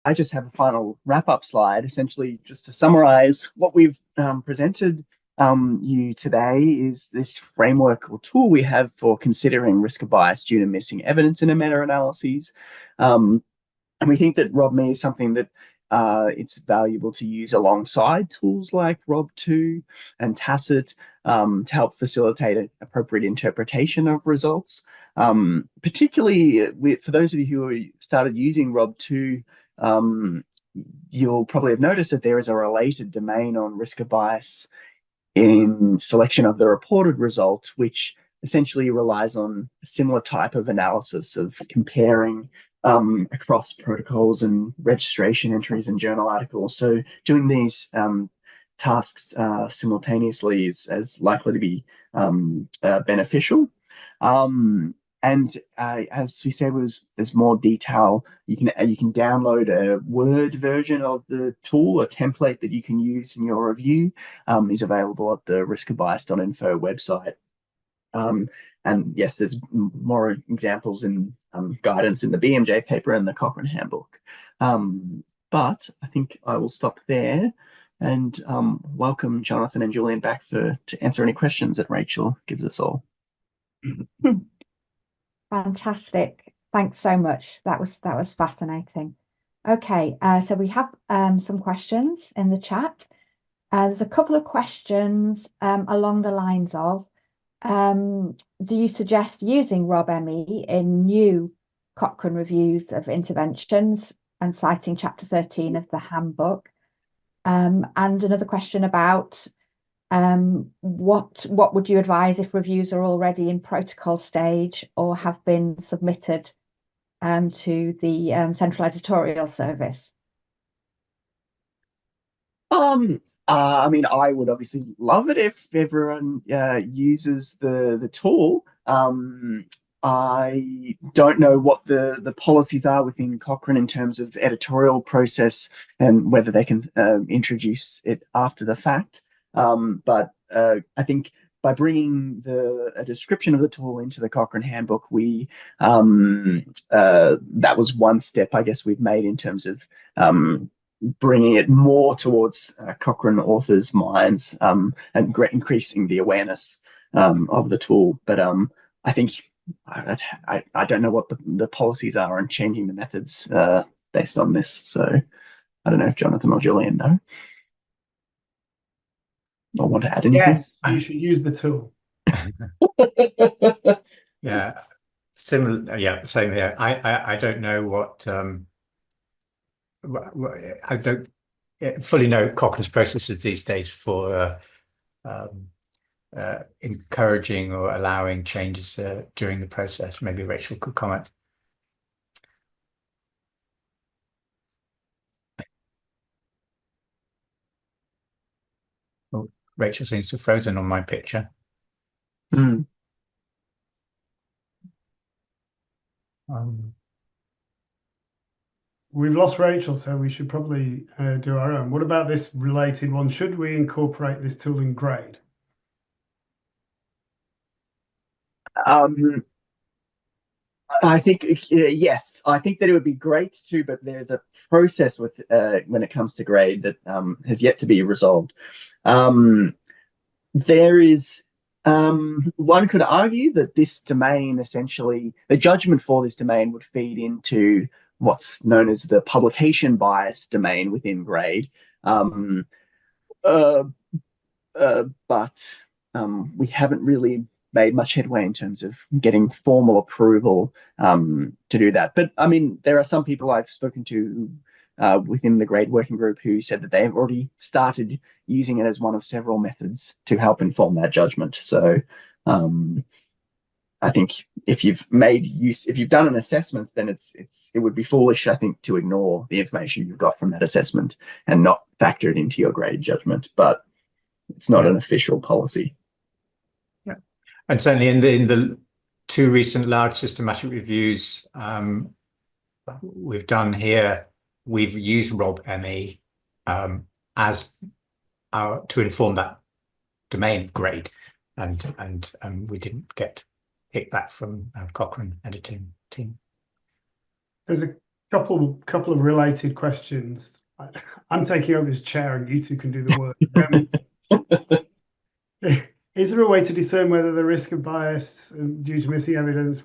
I just have a final wrap-up slide, essentially just to summarize what we've presented you today is this framework or tool we have for considering risk of bias due to missing evidence in a meta-analysis. And we think that RobMe is something that it's valuable to use alongside tools like Rob2 and Tacit to help facilitate appropriate interpretation of results. Particularly for those of you who started using Rob2, you'll probably have noticed that there is a related domain on risk of bias in selection of the reported result, which essentially relies on a similar type of analysis of comparing across protocols and registration entries and journal articles. So doing these tasks simultaneously is as likely to be beneficial. And as we said, there's more detail. You can download a Word version of the tool, a template that you can use in your review, is available at the riskofbias.info website. And yes, there's more examples and guidance in the BMJ paper and the Cochrane handbook. But I think I will stop there and welcome Jonathan and Julian back to answer any questions that Rachel gives us all. Fantastic. Thanks so much. That was fascinating. Okay, so we have some questions in the chat. There's a couple of questions along the lines of, do you suggest using RobMe in new Cochrane reviews of interventions and citing chapter 13 of the handbook? And another question about what would you advise if reviews are already in protocol stage or have been submitted to the Central Editorial Service? I mean, I would obviously love it if everyone uses the tool. I don't know what the policies are within Cochrane in terms of editorial process and whether they can introduce it after the fact. But I think by bringing a description of the tool into the Cochrane handbook, that was one step I guess we've made in terms of bringing it more towards Cochrane authors' minds and increasing the awareness of the tool. But I think I don't know what the policies are on changing the methods based on this. So I don't know if Jonathan or Julian know. Or want to add anything? Yes, you should use the tool. Yeah, similar. Yeah, same here. I don't know what I don't fully know Cochrane's processes these days for encouraging or allowing changes during the process. Maybe Rachel could comment. Oh, Rachel seems to have frozen on my picture. We've lost Rachel, so we should probably do our own. What about this related one? Should we incorporate this tool in grade? I think yes. I think that it would be great too, but there's a process with when it comes to grade that has yet to be resolved. There is one could argue that this domain, essentially, the judgment for this domain would feed into what's known as the publication bias domain within grade. But we haven't really made much headway in terms of getting formal approval to do that. But I mean, there are some people I've spoken to within the grade working group who said that they've already started using it as one of several methods to help inform that judgment. So I think if you've done an assessment, then it would be foolish, I think, to ignore the information you've got from that assessment and not factor it into your grade judgment. But it's not an official policy. Yeah, and certainly in the two recent large systematic reviews we've done here, we've used RobMe as to inform that domain of grade, and we didn't get kickback from Cochrane editing team. There's a Couple of related questions. I'm taking over as chair, and you two can do the work. Is there a way to discern whether the risk of bias due to missing evidence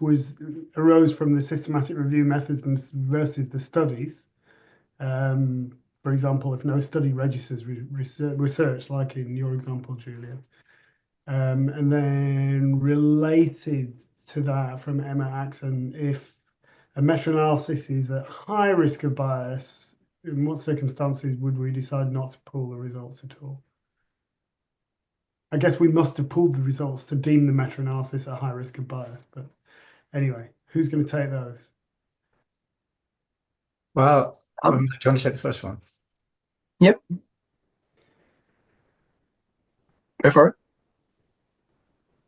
arose from the systematic review methods versus the studies? For example, if no study registers research, like in your example, Julia. And then related to that from Emma Axon, if a meta-analysis is at high risk of bias, in what circumstances would we decide not to pull the results at all? I guess we must have pulled the results to deem the meta-analysis a high risk of bias. But anyway, who's going to take those? Well, do you want to take the first one? Yep. Go for it.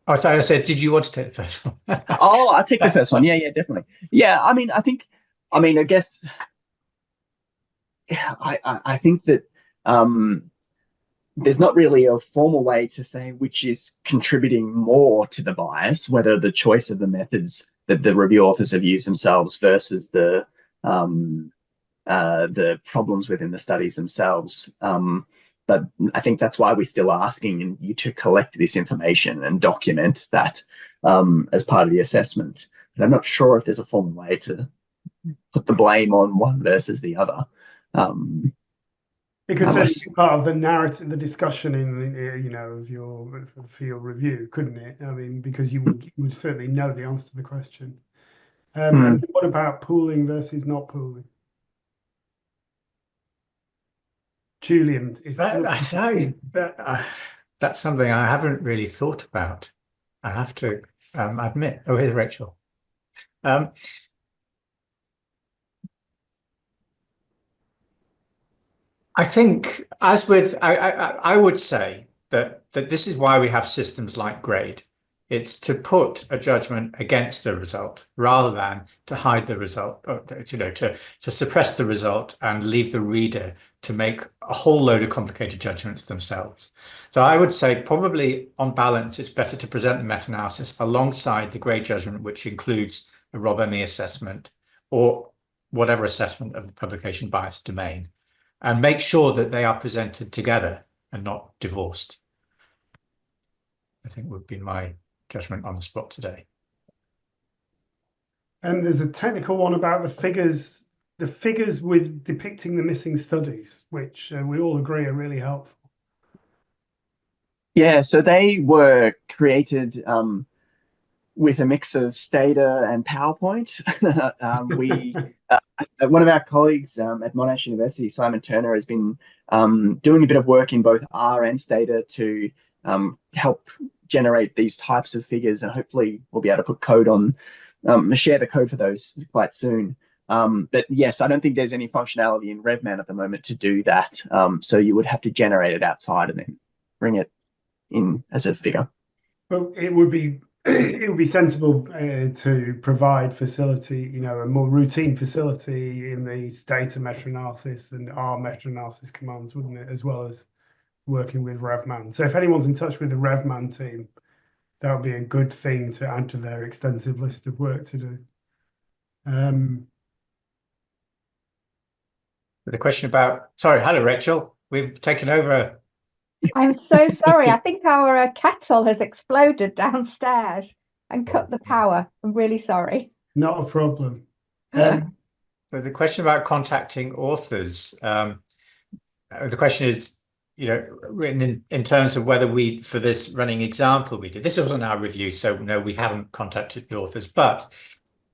I thought I said, did you want to take the first one? Oh, I'll take the first one. Yeah, definitely. Yeah, I guess I think that there's not really a formal way to say which is contributing more to the bias, whether the choice of the methods that the review authors have used themselves versus the problems within the studies themselves. But I think that's why we're still asking you to collect this information and document that as part of the assessment. But I'm not sure if there's a formal way to put the blame on one versus the other. Because it's part of the narrative, the discussion of your review, couldn't it? I mean, because you would certainly know the answer to the question. And what about pooling versus not pooling? Julian, that's something I haven't really thought about. I have to admit. Oh, here's Rachel. I think, as with, I would say that this is why we have systems like grade. It's to put a judgment against a result rather than to hide the result, or, to suppress the result and leave the reader to make a whole load of complicated judgments themselves. So I would say probably on balance, it's better to present the meta-analysis alongside the grade judgment, which includes a Rob ME assessment or whatever assessment of the publication bias domain, and make sure that they are presented together and not divorced. I think would be my judgment on the spot today. And there's a technical one about the figures with depicting the missing studies, which we all agree are really helpful. Yeah, so they were created with a mix of Stata and PowerPoint. One of our colleagues at Monash University, Simon Turner, has been doing a bit of work in both R and Stata to help generate these types of figures, and hopefully we'll be able to put code on, share the code for those quite soon. But yes, I don't think there's any functionality in RevMan at the moment to do that. So you would have to generate it outside and then bring it in as a figure. Well, it would be sensible to provide facility, a more routine facility in the Stata meta-analysis and R meta-analysis commands, wouldn't it, as well as working with RevMan. So if anyone's in touch with the RevMan team, that would be a good thing to add to their extensive list of work to do. The question about, sorry, hello, Rachel. We've taken over. I'm so sorry. I think our kettle has exploded downstairs and cut the power. I'm really sorry. Not a problem. So the question about contacting authors, the question is, written in terms of whether we, for this running example we did, this wasn't our review, so no, we haven't contacted the authors, but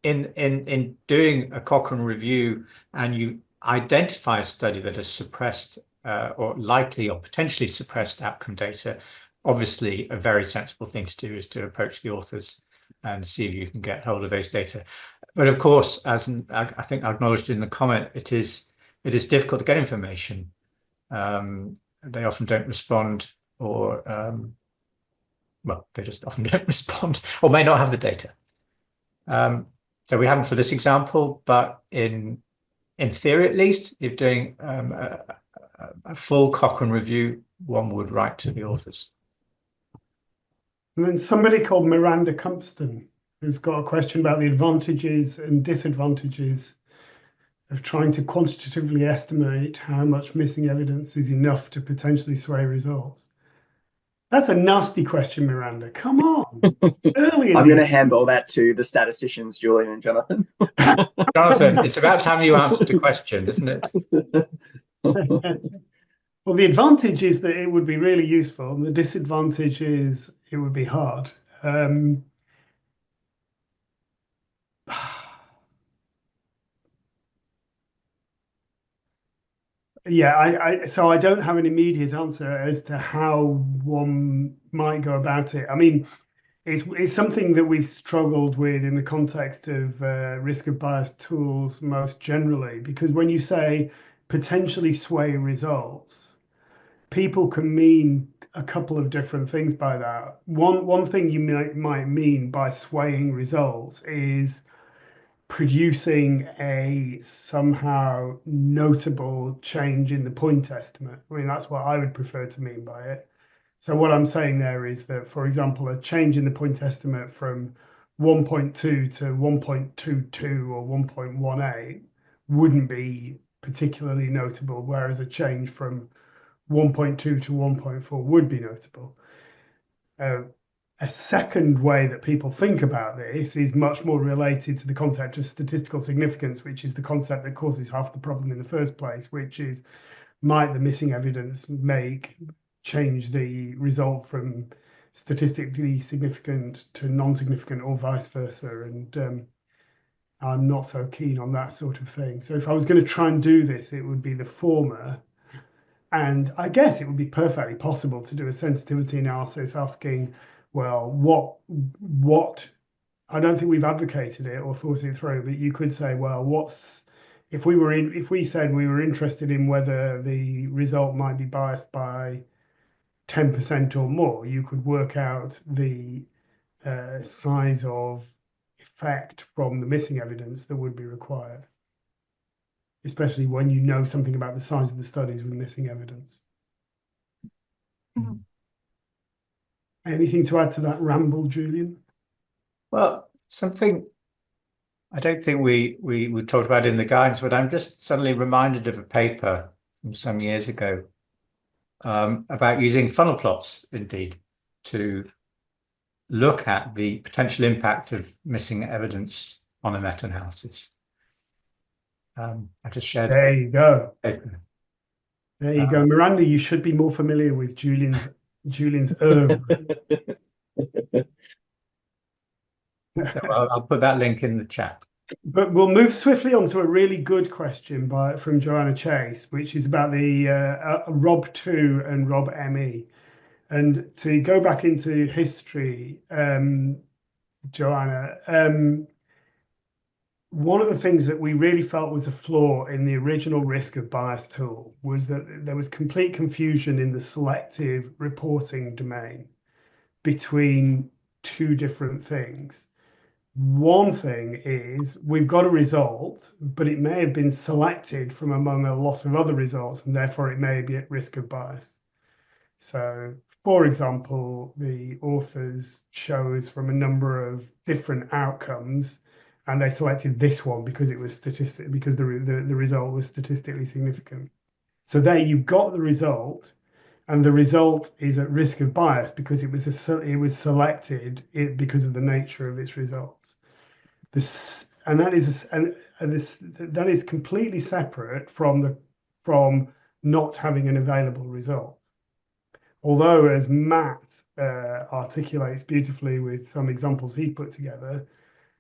in doing a Cochrane review and you identify a study that has suppressed or likely or potentially suppressed outcome data, obviously a very sensible thing to do is to approach the authors and see if you can get hold of those data. But of course, as I think I acknowledged in the comment, it is difficult to get information. They often don't respond, or they just often don't respond, or may not have the data. So we haven't for this example, but in theory, at least, if doing a full Cochrane review, one would write to the authors. And then somebody called Miranda Cumpston has got a question about the advantages and disadvantages of trying to quantitatively estimate how much missing evidence is enough to potentially sway results? That's a nasty question, Miranda. Come on. Early in I'm the going to handball that to the statisticians, Julian and Jonathan. Jonathan, it's about time you answered the question, isn't it? Well, the advantage is that it would be really useful, and the disadvantage is it would be hard. Yeah, so I don't have an immediate answer as to how one might go about it. I mean, it's something that we've struggled with in the context of risk of bias tools most generally, because when you say potentially sway results, people can mean a couple of different things by that. One thing you might mean by swaying results is producing a somehow notable change in the point estimate. I mean, that's what I would prefer to mean by it. So what I'm saying there is that, for example, a change in the point estimate from 1.2 to 1.22 or 1.18 wouldn't be particularly notable, whereas a change from 1.2 to 1.4 would be notable. A second way that people think about this is much more related to the concept of statistical significance, which is the concept that causes half the problem in the first place, which is, might the missing evidence change the result from statistically significant to non-significant or vice versa? And I'm not so keen on that sort of thing. So if I was going to try and do this, it would be the former. And I guess it would be perfectly possible to do a sensitivity analysis asking, well, what I don't think we've advocated it or thought it through, but you could say, well, if we said we were interested in whether the result might be biased by 10% or more, you could work out the size of effect from the missing evidence that would be required, especially when you know something about the size of the studies with missing evidence. Mm. Anything to add to that ramble, Julian? Well, something I don't think we talked about in the guidance, but I'm just suddenly reminded of a paper from some years ago about using funnel plots, indeed, to look at the potential impact of missing evidence on a meta-analysis. I just shared. There you go. Paper. There you go. Miranda, you should be more familiar with Julian's oeuvre. I'll put that link in the chat. But we'll move swiftly on to a really good question from Joanna Chase, which is about the ROB2 and ROB-ME. And to go back into history, Joanna, one of the things that we really felt was a flaw in the original risk of bias tool was that there was complete confusion in the selective reporting domain between two different things. One thing is we've got a result, but it may have been selected from among a lot of other results, and therefore it may be at risk of bias. So, for example, the authors chose from a number of different outcomes, and they selected this one because it was because the result was statistically significant. So there you've got the result, and the result is at risk of bias because it was selected because of the nature of its results. That is completely separate from not having an available result. Although, as Matt articulates beautifully with some examples he's put together,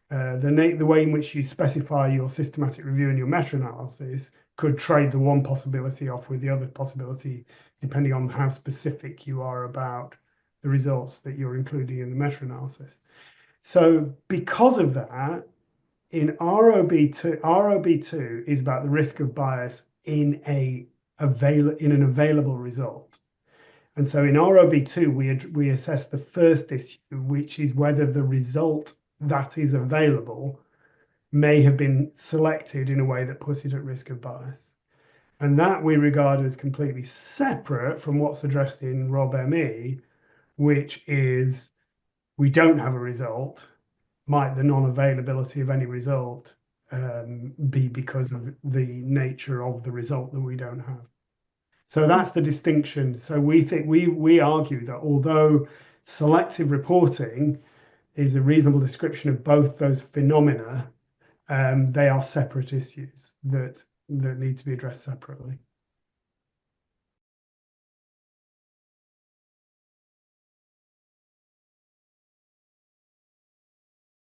the way in which you specify your systematic review and your meta-analysis could trade the one possibility off with the other possibility, depending on how specific you are about the results that you're including in the meta-analysis. So because of that, in ROB2 is about the risk of bias in an available result. And so in ROB2, we assess the first issue, which is whether the result that is available may have been selected in a way that puts it at risk of bias. And that we regard as completely separate from what's addressed in ROB-ME, which is we don't have a result. Might the non-availability of any result be because of the nature of the result that we don't have. So that's the distinction. So we think we argue that although selective reporting is a reasonable description of both those phenomena, they are separate issues that need to be addressed separately.